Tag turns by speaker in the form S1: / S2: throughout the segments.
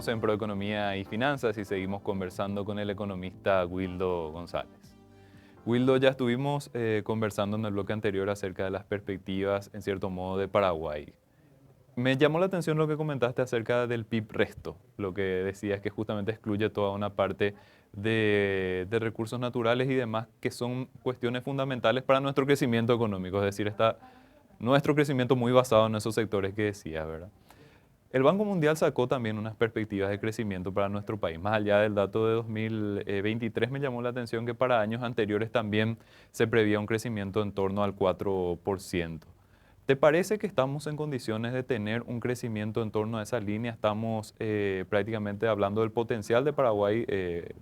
S1: Seguimos en Proeconomía y Finanzas y seguimos conversando con el economista Wildo González. Wildo, ya estuvimos conversando en el bloque anterior acerca de las perspectivas, en cierto modo, de Paraguay. Me llamó la atención lo que comentaste acerca del PIB resto, lo que decías que justamente excluye toda una parte de recursos naturales y demás que son cuestiones fundamentales para nuestro crecimiento económico, es decir, está nuestro crecimiento muy basado en esos sectores que decías, ¿verdad? El Banco Mundial sacó también unas perspectivas de crecimiento para nuestro país. Más allá del dato de 2023, me llamó la atención que para años anteriores también se prevía un crecimiento en torno al 4%. ¿Te parece que estamos en condiciones de tener un crecimiento en torno a esa línea? Estamos prácticamente hablando del potencial de Paraguay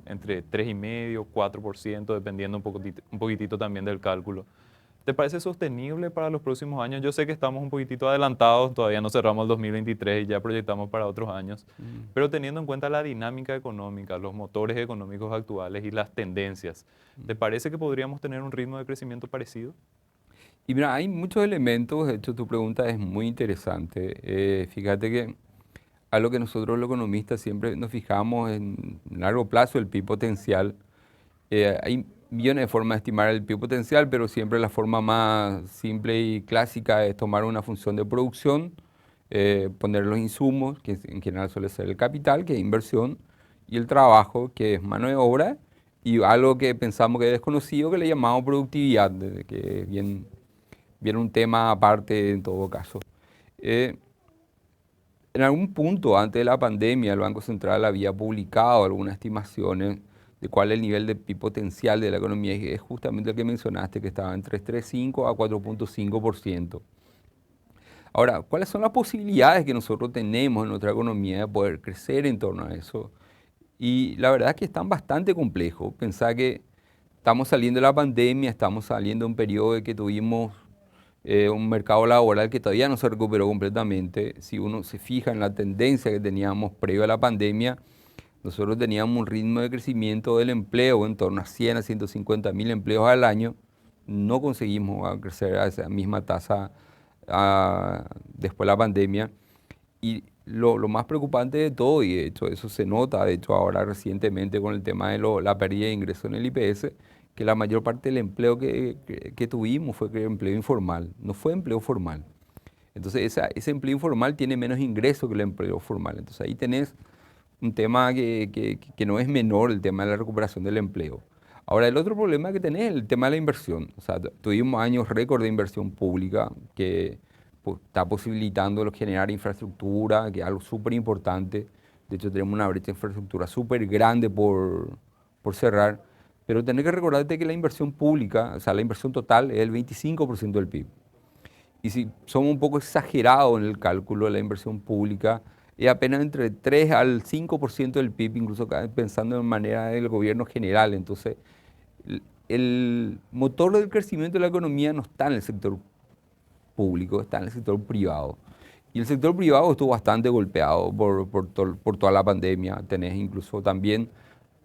S1: entre 3,5% y 4%, dependiendo un poquitito también del cálculo. ¿Te parece sostenible para los próximos años? Yo sé que estamos un poquitito adelantados, todavía no cerramos el 2023 y ya proyectamos para otros años, pero teniendo en cuenta la dinámica económica, los motores económicos actuales y las tendencias, ¿te parece que podríamos tener un ritmo de crecimiento parecido?
S2: Y mira, hay muchos elementos, de hecho tu pregunta es muy interesante. Fíjate que a lo que nosotros los economistas siempre nos fijamos en largo plazo, el PIB potencial. Hay millones de formas de estimar el PIB potencial, pero siempre la forma más simple y clásica es tomar una función de producción, poner los insumos, que en general suele ser el capital, que es inversión, y el trabajo, que es mano de obra, y algo que pensamos que es desconocido, que le llamamos productividad, que es bien un tema aparte en todo caso. Eh, en algún punto antes de la pandemia, el Banco Central había publicado algunas estimaciones de cuál es el nivel de PIB potencial de la economía, y es justamente el que mencionaste, que estaba entre 3,5 a 4,5%. Ahora, ¿cuáles son las posibilidades que nosotros tenemos en nuestra economía de poder crecer en torno a eso? Y la verdad es que están bastante complejos. Pensá que estamos saliendo de la pandemia, estamos saliendo de un periodo de que tuvimos un mercado laboral que todavía no se recuperó completamente. Si uno se fija en la tendencia que teníamos previo a la pandemia, nosotros teníamos un ritmo de crecimiento del empleo en torno a 100 a 150 mil empleos al año. No conseguimos crecer a esa misma tasa después de la pandemia. Y lo más preocupante de todo, y de hecho eso se nota, de hecho ahora recientemente con el tema de la pérdida de ingresos en el IPS, que la mayor parte del empleo que tuvimos fue empleo informal, no fue empleo formal. Entonces ese empleo informal tiene menos ingresos que el empleo formal. Entonces ahí tenés un tema que no es menor, el tema de la recuperación del empleo. Ahora, el otro problema que tenés es el tema de la inversión. O sea, tuvimos años récord de inversión pública que está posibilitando generar infraestructura, que es algo súper importante. De hecho, tenemos una brecha de infraestructura súper grande por cerrar. Pero tenés que recordarte que la inversión pública, o sea, la inversión total es el 25% del PIB. Y si somos un poco exagerados en el cálculo de la inversión pública, es apenas entre 3 al 5% del PIB, incluso pensando en manera del gobierno general. Entonces, el motor del crecimiento de la economía no está en el sector público, está en el sector privado. Y el sector privado estuvo bastante golpeado por toda la pandemia. Tenés incluso también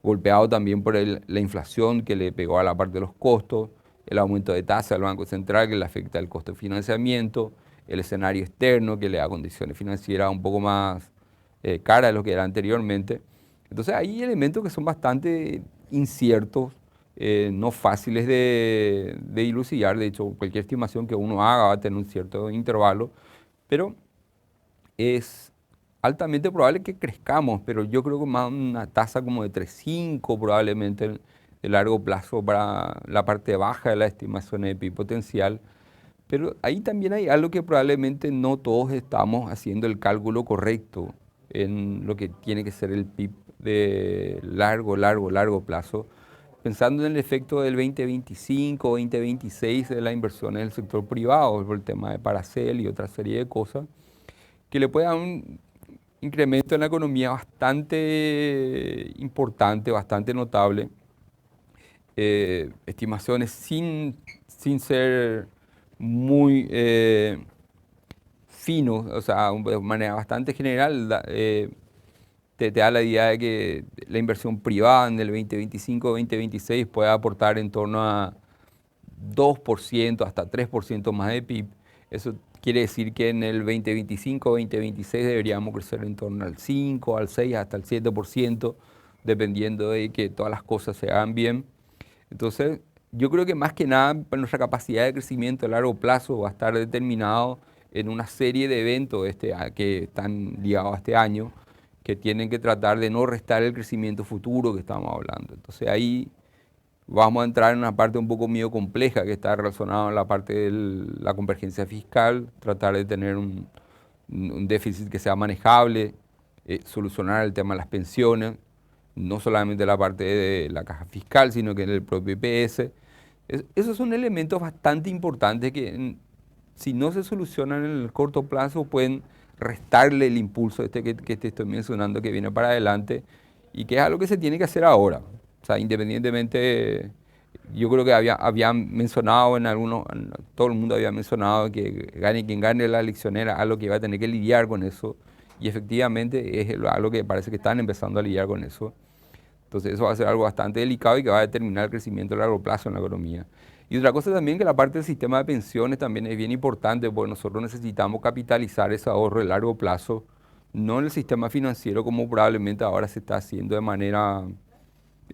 S2: golpeado también por la inflación que le pegó a la parte de los costos, el aumento de tasa del Banco Central que le afecta el costo de financiamiento, el escenario externo que le da condiciones financieras un poco más caras de lo que era anteriormente. Entonces hay elementos que son bastante inciertos, no fáciles de dilucidar. De hecho, cualquier estimación que uno haga va a tener un cierto intervalo, pero es altamente probable que crezcamos, pero yo creo que más una tasa como de 3,5 probablemente de largo plazo para la parte baja de la estimación de PIB potencial. Pero ahí también hay algo que probablemente no todos estamos haciendo el cálculo correcto en lo que tiene que ser el PIB de largo plazo, pensando en el efecto del 2025, 2026 de la inversión en el sector privado, por el tema de Paracel y otra serie de cosas, que le puede dar un incremento en la economía bastante importante, bastante notable. Estimaciones sin ser muy finos, o sea, de manera bastante general, te da la idea de que la inversión privada en el 2025-2026 puede aportar en torno a 2% hasta 3% más de PIB. Eso quiere decir que en el 2025, 2026 deberíamos crecer en torno al 5, al 6, hasta el 7%, dependiendo de que todas las cosas se hagan bien. Entonces, yo creo que más que nada pues, nuestra capacidad de crecimiento a largo plazo va a estar determinado en una serie de eventos que están ligados a este año, que tienen que tratar de no restar el crecimiento futuro que estamos hablando. Entonces ahí vamos a entrar en una parte un poco medio compleja que está relacionada a la parte de la convergencia fiscal, tratar de tener un déficit que sea manejable, solucionar el tema de las pensiones, no solamente la parte de la caja fiscal, sino que en el propio IPS. Esos son elementos bastante importantes que si no se solucionan en el corto plazo pueden restarle el impulso que te estoy mencionando que viene para adelante y que es algo que se tiene que hacer ahora. O sea, independientemente, yo creo que habían mencionado todo el mundo había mencionado que gane quien gane la elección era algo que iba a tener que lidiar con eso y efectivamente es algo que parece que están empezando a lidiar con eso. Entonces eso va a ser algo bastante delicado y que va a determinar el crecimiento a largo plazo en la economía. Y otra cosa también que la parte del sistema de pensiones también es bien importante porque nosotros necesitamos capitalizar ese ahorro de largo plazo, no en el sistema financiero como probablemente ahora se está haciendo de manera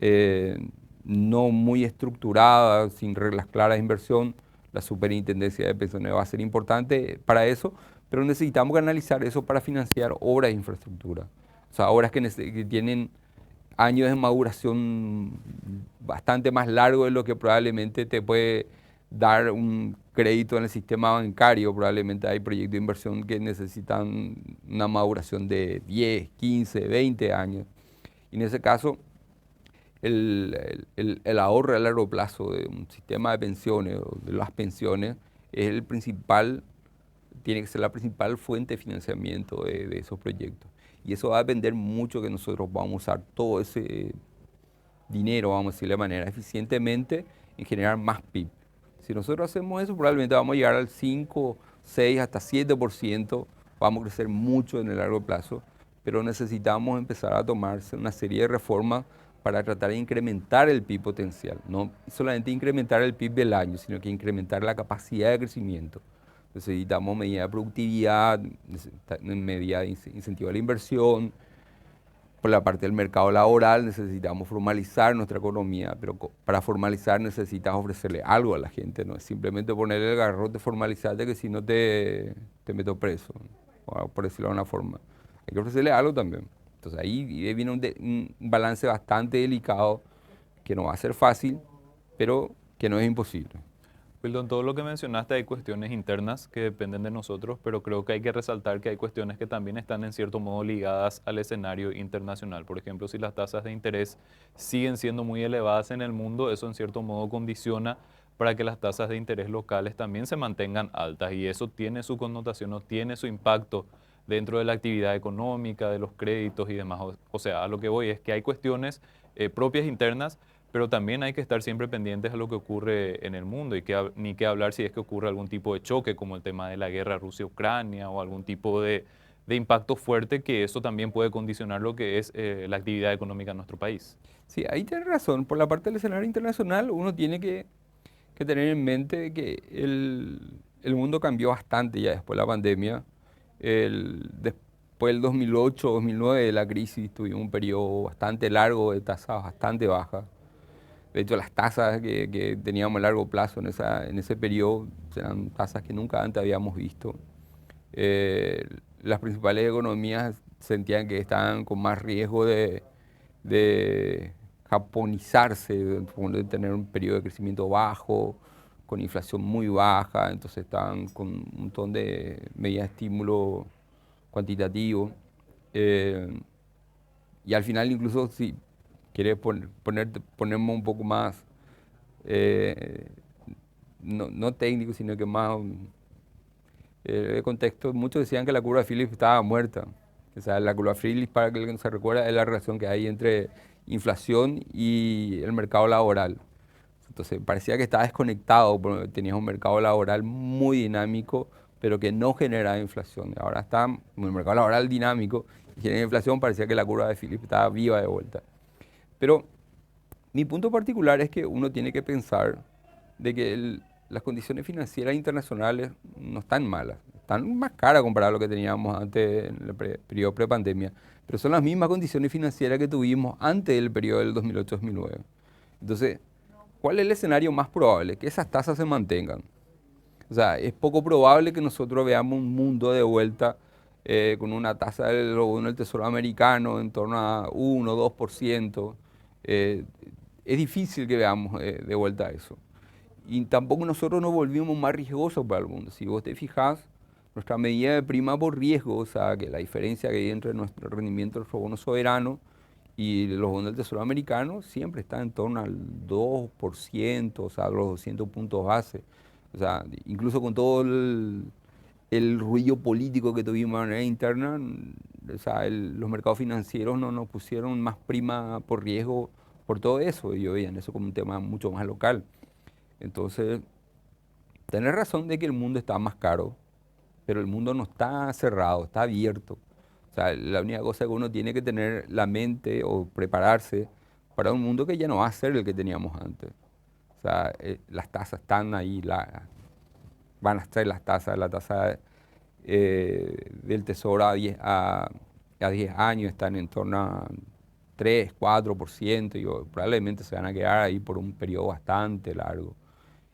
S2: eh, no muy estructurada, sin reglas claras de inversión. La superintendencia de pensiones va a ser importante para eso, pero necesitamos canalizar eso para financiar obras de infraestructura. O sea, obras que tienen años de maduración bastante más largo de lo que probablemente te puede dar un crédito en el sistema bancario. Probablemente hay proyectos de inversión que necesitan una maduración de 10, 15, 20 años. Y en ese caso, el ahorro a largo plazo de un sistema de pensiones o de las pensiones es el principal, tiene que ser la principal fuente de financiamiento de esos proyectos. Y eso va a depender mucho que nosotros vamos a usar todo ese dinero, vamos a decir de manera eficientemente, en generar más PIB. Si nosotros hacemos eso, probablemente vamos a llegar al 5, 6, hasta 7%, vamos a crecer mucho en el largo plazo, pero necesitamos empezar a tomarse una serie de reformas para tratar de incrementar el PIB potencial, no solamente incrementar el PIB del año, sino que incrementar la capacidad de crecimiento. Necesitamos medidas de productividad, medidas de incentivo a la inversión. Por la parte del mercado laboral necesitamos formalizar nuestra economía, pero para formalizar necesitas ofrecerle algo a la gente, no es simplemente ponerle el garrote, formalizarte que si no te meto preso, por decirlo de una forma. Hay que ofrecerle algo también. Entonces ahí viene un balance bastante delicado que no va a ser fácil, pero que no es imposible.
S1: Wilton, todo lo que mencionaste hay cuestiones internas que dependen de nosotros, pero creo que hay que resaltar que hay cuestiones que también están en cierto modo ligadas al escenario internacional. Por ejemplo, si las tasas de interés siguen siendo muy elevadas en el mundo, eso en cierto modo condiciona para que las tasas de interés locales también se mantengan altas y eso tiene su connotación o tiene su impacto dentro de la actividad económica, de los créditos y demás. O sea, a lo que voy es que hay cuestiones propias internas, pero también hay que estar siempre pendientes a lo que ocurre en el mundo y ni que hablar si es que ocurre algún tipo de choque como el tema de la guerra Rusia-Ucrania o algún tipo de impacto fuerte que eso también puede condicionar lo que es la actividad económica en nuestro país.
S2: Sí, ahí tienes razón. Por la parte del escenario internacional, uno tiene que tener en mente que el mundo cambió bastante ya después de la pandemia. Después del 2008, 2009, de la crisis, tuvimos un periodo bastante largo de tasas bastante bajas. De hecho, las tasas que teníamos a largo plazo en ese periodo eran tasas que nunca antes habíamos visto. Eh, las principales economías sentían que estaban con más riesgo de japonizarse, de tener un periodo de crecimiento bajo, con inflación muy baja, entonces estaban con un montón de medidas de estímulo cuantitativo. Eh, y al final incluso si quieres ponerme un poco más, eh, no técnico, sino que más de contexto, muchos decían que la curva de Phillips estaba muerta. O sea, la curva de Phillips, para que no se recuerda, es la relación que hay entre inflación y el mercado laboral. Entonces parecía que estaba desconectado, porque tenías un mercado laboral muy dinámico, pero que no generaba inflación. Ahora está un mercado laboral dinámico y genera inflación, parecía que la curva de Phillips estaba viva de vuelta. Pero mi punto particular es que uno tiene que pensar de que las condiciones financieras internacionales no están malas, están más caras comparado a lo que teníamos antes en el periodo prepandemia, pero son las mismas condiciones financieras que tuvimos antes del periodo del 2008-2009. Entonces, ¿cuál es el escenario más probable? Que esas tasas se mantengan. O sea, es poco probable que nosotros veamos un mundo de vuelta con una tasa del Tesoro americano en torno a 1 o 2%. Eh, es difícil que veamos de vuelta eso. Y tampoco nosotros nos volvimos más riesgosos para el mundo. Si vos te fijás, nuestra medida de prima por riesgo, o sea, que la diferencia que hay entre nuestro rendimiento de nuestro bono soberano y los bonos del Tesoro americano siempre está en torno al 2%, o sea, los 200 puntos base. O sea, incluso con todo el ruido político que tuvimos de manera interna, o sea, los mercados financieros no nos pusieron más prima por riesgo por todo eso. Ellos veían eso como un tema mucho más local. Entonces, tenés razón de que el mundo está más caro, pero el mundo no está cerrado, está abierto. O sea, la única cosa que uno tiene que tener la mente o prepararse para un mundo que ya no va a ser el que teníamos antes. O sea, las tasas están ahí, van a estar las tasas, la tasa del tesoro a 10 años están en torno a 3, 4%, y probablemente se van a quedar ahí por un periodo bastante largo.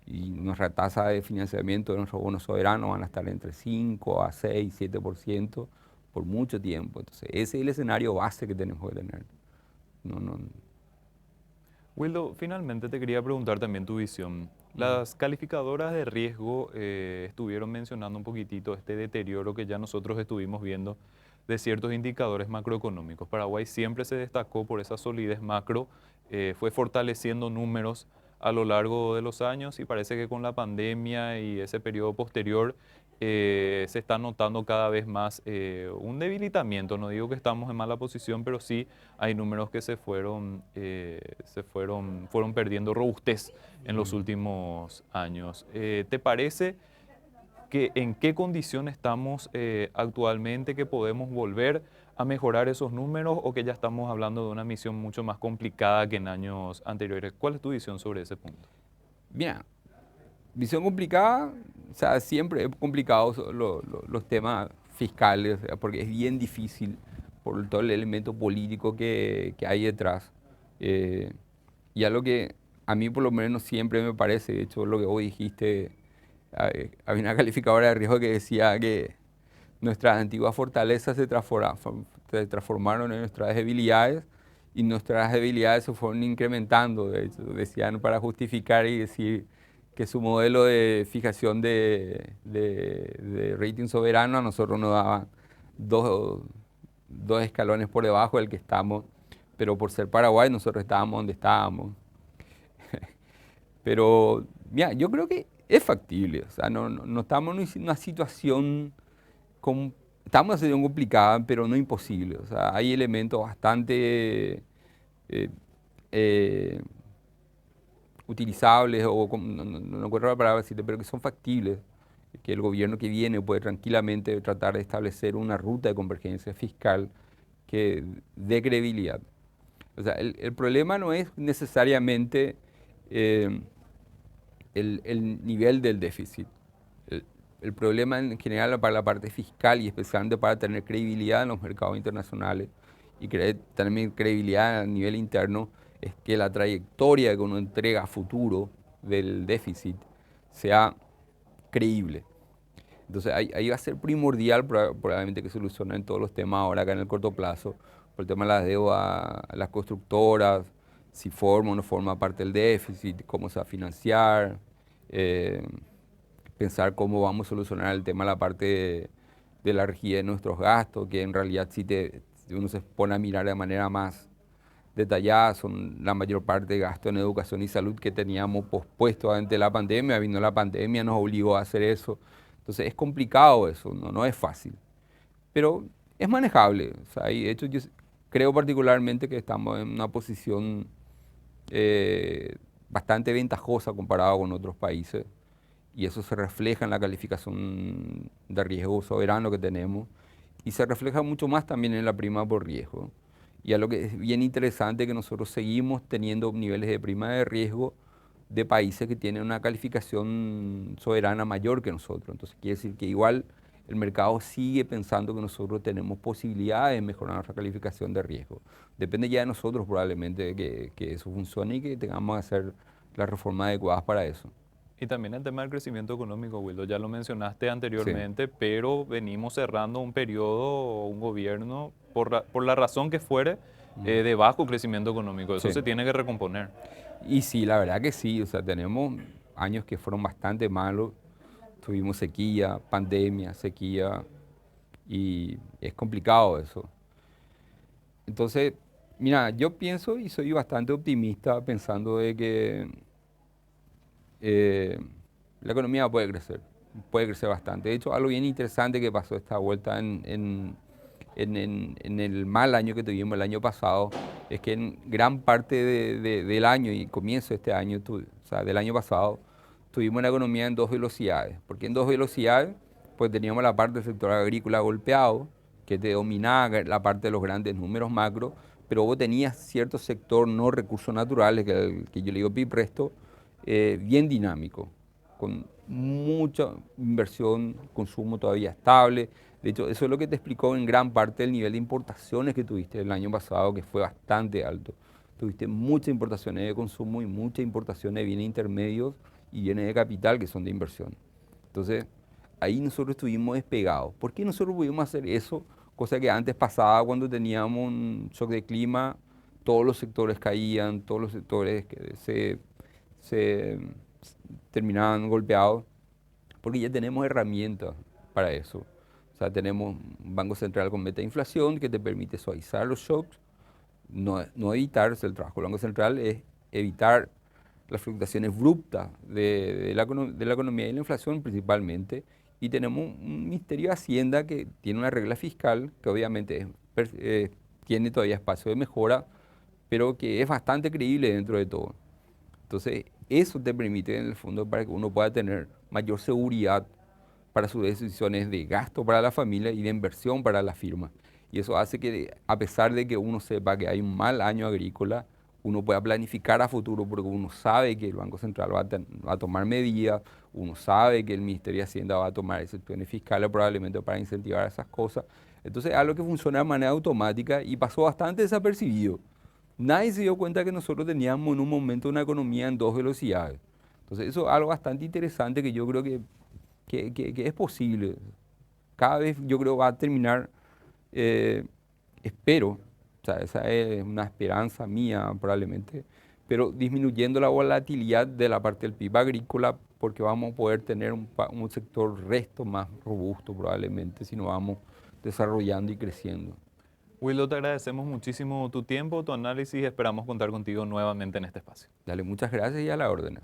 S2: Y nuestra tasa de financiamiento de nuestros bonos soberanos van a estar entre 5 a 6, 7% por mucho tiempo. Entonces, ese es el escenario base que tenemos que tener. No, no,
S1: Wildo, finalmente te quería preguntar también tu visión. Las calificadoras de riesgo estuvieron mencionando un poquitito este deterioro que ya nosotros estuvimos viendo de ciertos indicadores macroeconómicos. Paraguay siempre se destacó por esa solidez macro, fue fortaleciendo números a lo largo de los años y parece que con la pandemia y ese periodo posterior se está notando cada vez más un debilitamiento. No digo que estamos en mala posición, pero sí hay números que fueron perdiendo robustez en los últimos años. ¿Te parece que en qué condición estamos actualmente, que podemos volver a mejorar esos números o que ya estamos hablando de una misión mucho más complicada que en años anteriores? ¿Cuál es tu visión sobre ese punto?
S2: bien, visión complicada, o sea, siempre es complicado los temas fiscales, o sea, porque es bien difícil por todo el elemento político que hay detrás. Eh, y algo que a mí por lo menos siempre me parece, de hecho lo que vos dijiste, había una calificadora de riesgo que decía que nuestras antiguas fortalezas se transformaron en nuestras debilidades y nuestras debilidades se fueron incrementando. De hecho, decían para justificar y decir que su modelo de fijación de rating soberano a nosotros nos daba dos escalones por debajo del que estamos, pero por ser Paraguay nosotros estábamos donde estábamos. Pero mira, yo creo que es factible, o sea, no estamos en una situación estamos en una situación complicada, pero no imposible. O sea, hay elementos bastante eh, utilizables, o no encuentro la palabra decirte, pero que son factibles, que el gobierno que viene puede tranquilamente tratar de establecer una ruta de convergencia fiscal que dé credibilidad. O sea, el problema no es necesariamente eh, el nivel del déficit. El, el problema en general para la parte fiscal y especialmente para tener credibilidad en los mercados internacionales y tener credibilidad a nivel interno es que la trayectoria que uno entrega a futuro del déficit sea creíble. Entonces ahí va a ser primordial probablemente que solucionen todos los temas ahora acá en el corto plazo, por el tema de las deudas, las constructoras, si forma o no forma parte del déficit, cómo se va a financiar, eh, pensar cómo vamos a solucionar el tema de la parte de la rigidez de nuestros gastos, que en realidad si uno se pone a mirar de manera más detallada, son la mayor parte de gastos en educación y salud que teníamos pospuesto antes de la pandemia. Vino la pandemia, nos obligó a hacer eso. Entonces es complicado eso, no es fácil, pero es manejable. O sea, y de hecho yo creo particularmente que estamos en una posición bastante ventajosa comparado con otros países y eso se refleja en la calificación de riesgo soberano que tenemos y se refleja mucho más también en la prima por riesgo. Y a lo que es bien interesante que nosotros seguimos teniendo niveles de prima de riesgo de países que tienen una calificación soberana mayor que nosotros. Entonces quiere decir que igual el mercado sigue pensando que nosotros tenemos posibilidades de mejorar nuestra calificación de riesgo. Depende ya de nosotros probablemente que eso funcione y que tengamos que hacer las reformas adecuadas para eso.
S1: Y también el tema del crecimiento económico, Wildo, ya lo mencionaste
S2: Sí.
S1: anteriormente, pero venimos cerrando un periodo o un gobierno, por la razón que fuere, de bajo crecimiento económico. Eso
S2: Sí.
S1: se tiene que recomponer.
S2: Y sí, la verdad que sí, o sea, tenemos años que fueron bastante malos. Tuvimos sequía, pandemia, sequía, y es complicado eso. Entonces, mira, yo pienso y soy bastante optimista pensando de que eh, la economía puede crecer bastante. De hecho, algo bien interesante que pasó esta vuelta en el mal año que tuvimos el año pasado es que en gran parte del año y comienzo de este año, o sea, del año pasado, tuvimos una economía en dos velocidades. Porque en dos velocidades, pues teníamos la parte del sector agrícola golpeado, que te dominaba la parte de los grandes números macro, pero vos tenías cierto sector no recursos naturales, que yo le digo PIB resto, bien dinámico, con mucha inversión, consumo todavía estable. De hecho, eso es lo que te explicó en gran parte el nivel de importaciones que tuviste el año pasado, que fue bastante alto. Tuviste muchas importaciones de consumo y muchas importaciones de bienes intermedios y bienes de capital que son de inversión. Entonces, ahí nosotros estuvimos despegados. ¿Por qué nosotros pudimos hacer eso? Cosa que antes pasaba cuando teníamos un shock de clima, todos los sectores caían, todos los sectores que se terminaban golpeados, porque ya tenemos herramientas para eso. O sea, tenemos un Banco Central con meta de inflación que te permite suavizar los shocks, no evitar, el trabajo del Banco Central es evitar las fluctuaciones abruptas de la economía y la inflación principalmente. Y tenemos un Ministerio de Hacienda que tiene una regla fiscal que obviamente tiene todavía espacio de mejora, pero que es bastante creíble dentro de todo. Entonces, eso te permite en el fondo para que uno pueda tener mayor seguridad para sus decisiones de gasto para la familia y de inversión para la firma. Y eso hace que, a pesar de que uno sepa que hay un mal año agrícola, uno pueda planificar a futuro porque uno sabe que el Banco Central va a tomar medidas, uno sabe que el Ministerio de Hacienda va a tomar excepciones fiscales probablemente para incentivar esas cosas. Entonces, es algo que funciona de manera automática y pasó bastante desapercibido. Nadie se dio cuenta que nosotros teníamos en un momento una economía en dos velocidades. Entonces, eso es algo bastante interesante que yo creo que es posible. Cada vez yo creo va a terminar, eh, espero, o sea, esa es una esperanza mía probablemente, pero disminuyendo la volatilidad de la parte del PIB agrícola porque vamos a poder tener un sector resto más robusto probablemente si nos vamos desarrollando y creciendo.
S1: Wildo, te agradecemos muchísimo tu tiempo, tu análisis. Esperamos contar contigo nuevamente en este espacio.
S2: Dale, muchas gracias y a la órdenes.